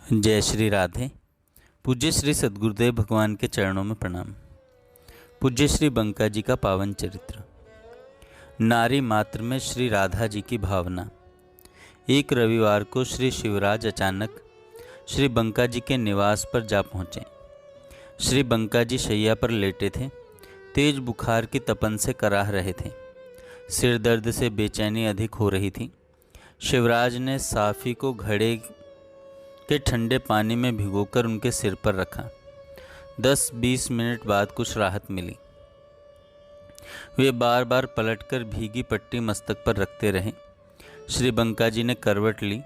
जय श्री राधे। पूज्य श्री सद्गुरुदेव भगवान के चरणों में प्रणाम। पूज्य श्री बंका जी का पावन चरित्र। नारी मात्र में श्री राधा जी की भावना। एक रविवार को श्री शिवराज अचानक श्री बंका जी के निवास पर जा पहुँचे। श्री बंका जी शैया पर लेटे थे। तेज बुखार की तपन से कराह रहे थे। सिर दर्द से बेचैनी अधिक हो रही थी। शिवराज ने साफ़ी को घड़े के ठंडे पानी में भिगोकर उनके सिर पर रखा। 10-20 मिनट बाद कुछ राहत मिली। वे बार बार पलटकर भीगी पट्टी मस्तक पर रखते रहे। श्री बंका जी ने करवट ली।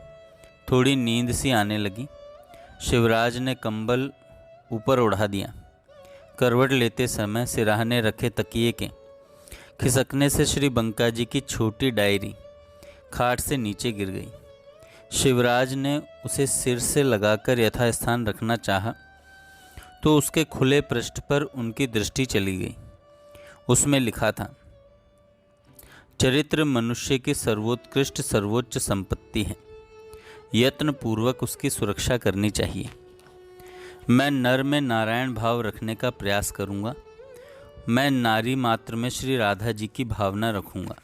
थोड़ी नींद सी आने लगी। शिवराज ने कंबल ऊपर उड़ा दिया। करवट लेते समय सिराहने रखे तकिए के खिसकने से श्री बंका जी की छोटी डायरी खाट से नीचे गिर गई। शिवराज ने उसे सिर से लगाकर यथास्थान रखना चाहा तो उसके खुले पृष्ठ पर उनकी दृष्टि चली गई। उसमें लिखा था, चरित्र मनुष्य की सर्वोत्कृष्ट सर्वोच्च संपत्ति है। यत्नपूर्वक उसकी सुरक्षा करनी चाहिए। मैं नर में नारायण भाव रखने का प्रयास करूंगा। मैं नारी मात्र में श्री राधा जी की भावना रखूंगा।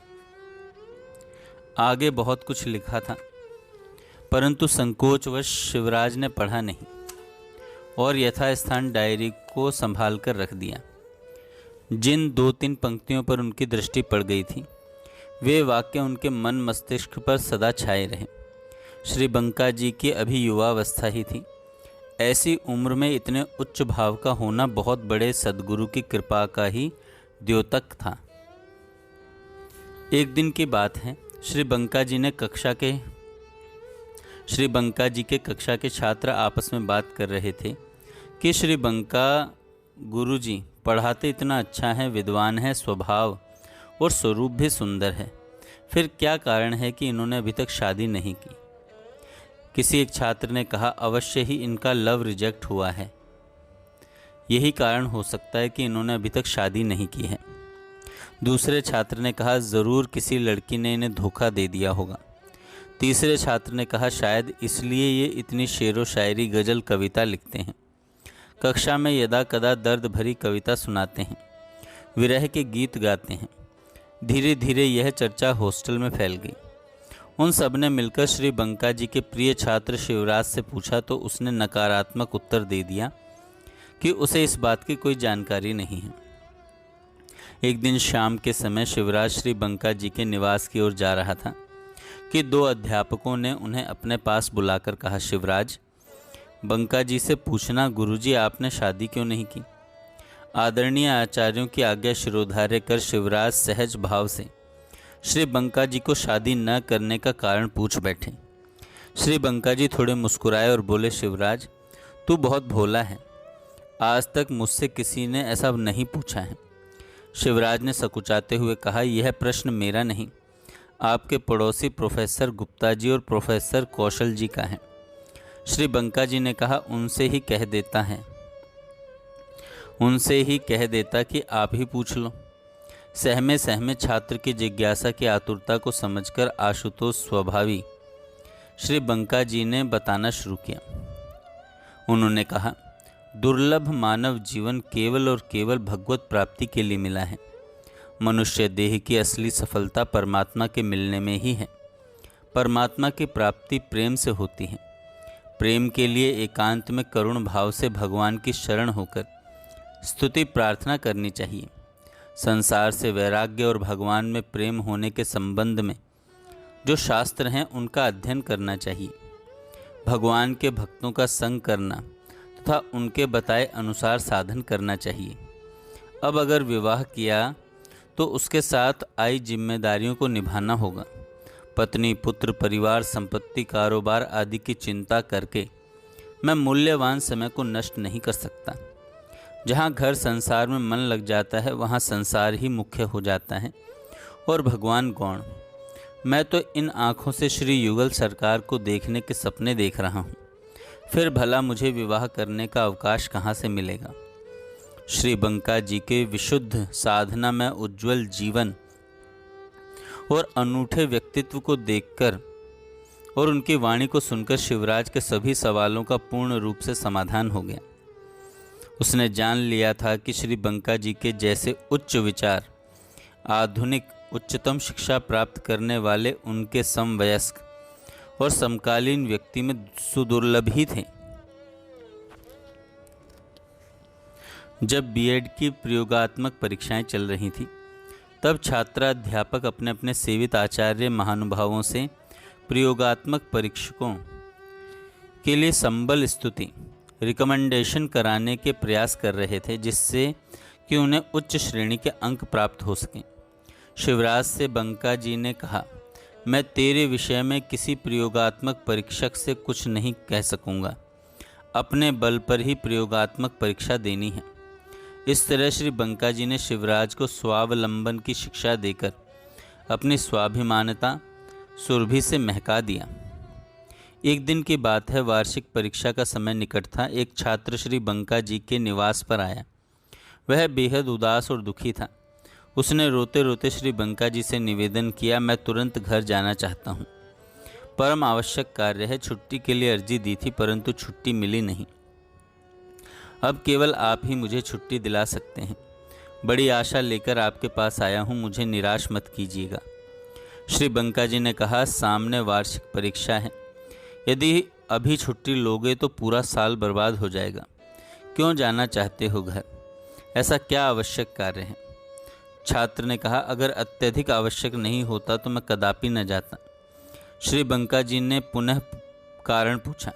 आगे बहुत कुछ लिखा था, परंतु संकोचवश शिवराज ने पढ़ा नहीं और यथास्थान डायरी को संभाल कर रख दिया। जिन 2-3 पंक्तियों पर उनकी दृष्टि पड़ गई थी, वे वाक्य उनके मन मस्तिष्क पर सदा छाए रहे। श्री बंका जी की अभी युवावस्था ही थी। ऐसी उम्र में इतने उच्च भाव का होना बहुत बड़े सद्गुरु की कृपा का ही द्योतक था। एक दिन की बात है। श्री बंका जी के कक्षा के छात्र आपस में बात कर रहे थे कि श्री बंका गुरुजी पढ़ाते इतना अच्छा है, विद्वान है, स्वभाव और स्वरूप भी सुंदर है, फिर क्या कारण है कि इन्होंने अभी तक शादी नहीं की। किसी एक छात्र ने कहा, अवश्य ही इनका लव रिजेक्ट हुआ है, यही कारण हो सकता है कि इन्होंने अभी तक शादी नहीं की है। दूसरे छात्र ने कहा, ज़रूर किसी लड़की ने इन्हें धोखा दे दिया होगा। तीसरे छात्र ने कहा, शायद इसलिए ये इतनी शेरो शायरी गज़ल कविता लिखते हैं। कक्षा में यदा कदा दर्द भरी कविता सुनाते हैं, विरह के गीत गाते हैं। धीरे धीरे यह चर्चा हॉस्टल में फैल गई। उन सब ने मिलकर श्री बंका जी के प्रिय छात्र शिवराज से पूछा तो उसने नकारात्मक उत्तर दे दिया कि उसे इस बात की कोई जानकारी नहीं है। एक दिन शाम के समय शिवराज श्री बंका जी के निवास की ओर जा रहा था कि 2 अध्यापकों ने उन्हें अपने पास बुलाकर कहा, शिवराज, बंका जी से पूछना गुरुजी आपने शादी क्यों नहीं की। आदरणीय आचार्यों की आज्ञा शिरोधार्य कर शिवराज सहज भाव से श्री बंका जी को शादी न करने का कारण पूछ बैठे। श्री बंका जी थोड़े मुस्कुराए और बोले, शिवराज तू बहुत भोला है, आज तक मुझसे किसी ने ऐसा नहीं पूछा है। शिवराज ने सकुचाते हुए कहा, यह प्रश्न मेरा नहीं, आपके पड़ोसी प्रोफेसर गुप्ता जी और प्रोफेसर कौशल जी का है। श्री बंका जी ने कहा, उनसे ही कह देता कि आप ही पूछ लो। सहमे सहमे छात्र की जिज्ञासा की आतुरता को समझकर आशुतोष स्वभावी श्री बंका जी ने बताना शुरू किया। उन्होंने कहा, दुर्लभ मानव जीवन केवल और केवल भगवत प्राप्ति के लिए मिला है। मनुष्य देह की असली सफलता परमात्मा के मिलने में ही है। परमात्मा की प्राप्ति प्रेम से होती है। प्रेम के लिए एकांत में करुण भाव से भगवान की शरण होकर स्तुति प्रार्थना करनी चाहिए। संसार से वैराग्य और भगवान में प्रेम होने के संबंध में जो शास्त्र हैं उनका अध्ययन करना चाहिए। भगवान के भक्तों का संग करना तथा उनके बताए अनुसार साधन करना चाहिए। अब अगर विवाह किया तो उसके साथ आई जिम्मेदारियों को निभाना होगा। पत्नी, पुत्र, परिवार, संपत्ति, कारोबार आदि की चिंता करके मैं मूल्यवान समय को नष्ट नहीं कर सकता। जहाँ घर संसार में मन लग जाता है वहाँ संसार ही मुख्य हो जाता है और भगवान गौण। मैं तो इन आँखों से श्री युगल सरकार को देखने के सपने देख रहा हूँ, फिर भला मुझे विवाह करने का अवकाश कहाँ से मिलेगा। श्री बंका जी के विशुद्ध साधना में उज्ज्वल जीवन और अनूठे व्यक्तित्व को देखकर और उनकी वाणी को सुनकर शिवराज के सभी सवालों का पूर्ण रूप से समाधान हो गया। उसने जान लिया था कि श्री बंका जी के जैसे उच्च विचार, आधुनिक उच्चतम शिक्षा प्राप्त करने वाले उनके समवयस्क और समकालीन व्यक्ति में सुदुर्लभ ही थे। जब बीएड की प्रयोगात्मक परीक्षाएं चल रही थी, तब छात्राध्यापक अपने अपने सेवित आचार्य महानुभावों से प्रयोगात्मक परीक्षकों के लिए संबल स्तुति रिकमेंडेशन कराने के प्रयास कर रहे थे, जिससे कि उन्हें उच्च श्रेणी के अंक प्राप्त हो सकें। शिवराज से बंका जी ने कहा, मैं तेरे विषय में किसी प्रयोगात्मक परीक्षक से कुछ नहीं कह सकूंगा, अपने बल पर ही प्रयोगात्मक परीक्षा देनी है। इस तरह श्री बंका जी ने शिवराज को स्वावलंबन की शिक्षा देकर अपनी स्वाभिमानता सुरभि से महका दिया। एक दिन की बात है, वार्षिक परीक्षा का समय निकट था। एक छात्र श्री बंका जी के निवास पर आया। वह बेहद उदास और दुखी था। उसने रोते रोते श्री बंका जी से निवेदन किया, मैं तुरंत घर जाना चाहता हूँ, परम आवश्यक कार्य है। छुट्टी के लिए अर्जी दी थी, परंतु छुट्टी मिली नहीं। अब केवल आप ही मुझे छुट्टी दिला सकते हैं। बड़ी आशा लेकर आपके पास आया हूँ, मुझे निराश मत कीजिएगा। श्री बंका जी ने कहा, सामने वार्षिक परीक्षा है, यदि अभी छुट्टी लोगे तो पूरा साल बर्बाद हो जाएगा। क्यों जाना चाहते हो घर? ऐसा क्या आवश्यक कार्य है? छात्र ने कहा, अगर अत्यधिक आवश्यक नहीं होता तो मैं कदापि न जाता। श्री बंका जी ने पुनः कारण पूछा।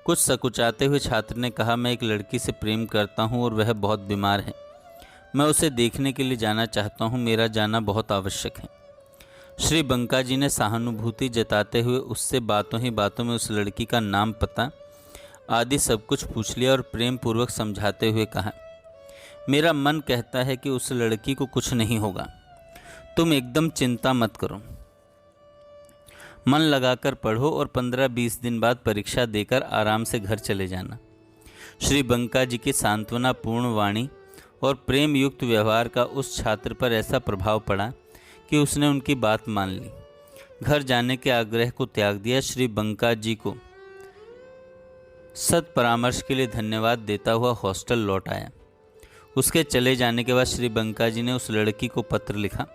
कुछ सकुचाते हुए छात्र ने कहा, मैं एक लड़की से प्रेम करता हूँ और वह बहुत बीमार है। मैं उसे देखने के लिए जाना चाहता हूँ, मेरा जाना बहुत आवश्यक है। श्री बंका जी ने सहानुभूति जताते हुए उससे बातों ही बातों में उस लड़की का नाम, पता आदि सब कुछ पूछ लिया और प्रेम पूर्वक समझाते हुए कहा, मेरा मन कहता है कि उस लड़की को कुछ नहीं होगा, तुम एकदम चिंता मत करो, मन लगाकर पढ़ो और 15-20 दिन बाद परीक्षा देकर आराम से घर चले जाना। श्री बंका जी की सांत्वनापूर्ण वाणी और प्रेम युक्त व्यवहार का उस छात्र पर ऐसा प्रभाव पड़ा कि उसने उनकी बात मान ली। घर जाने के आग्रह को त्याग दिया। श्री बंका जी को सत् परामर्श के लिए धन्यवाद देता हुआ हॉस्टल लौट आया। उसके चले जाने के बाद श्री बंका जी ने उस लड़की को पत्र लिखा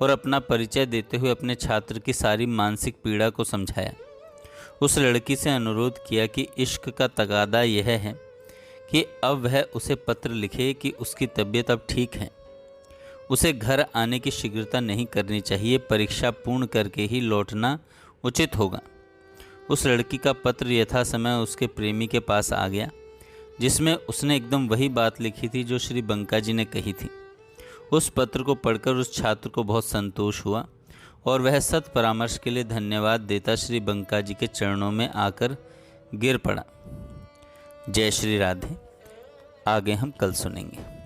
और अपना परिचय देते हुए अपने छात्र की सारी मानसिक पीड़ा को समझाया। उस लड़की से अनुरोध किया कि इश्क का तगादा यह है कि अब वह उसे पत्र लिखे कि उसकी तबीयत अब ठीक है। उसे घर आने की शीघ्रता नहीं करनी चाहिए, परीक्षा पूर्ण करके ही लौटना उचित होगा। उस लड़की का पत्र यथा समय उसके प्रेमी के पास आ गया, जिसमें उसने एकदम वही बात लिखी थी जो श्री बंका जी ने कही थी। उस पत्र को पढ़कर उस छात्र को बहुत संतोष हुआ और वह सत् परामर्श के लिए धन्यवाद देता श्री बंका जी के चरणों में आकर गिर पड़ा। जय श्री राधे। आगे हम कल सुनेंगे।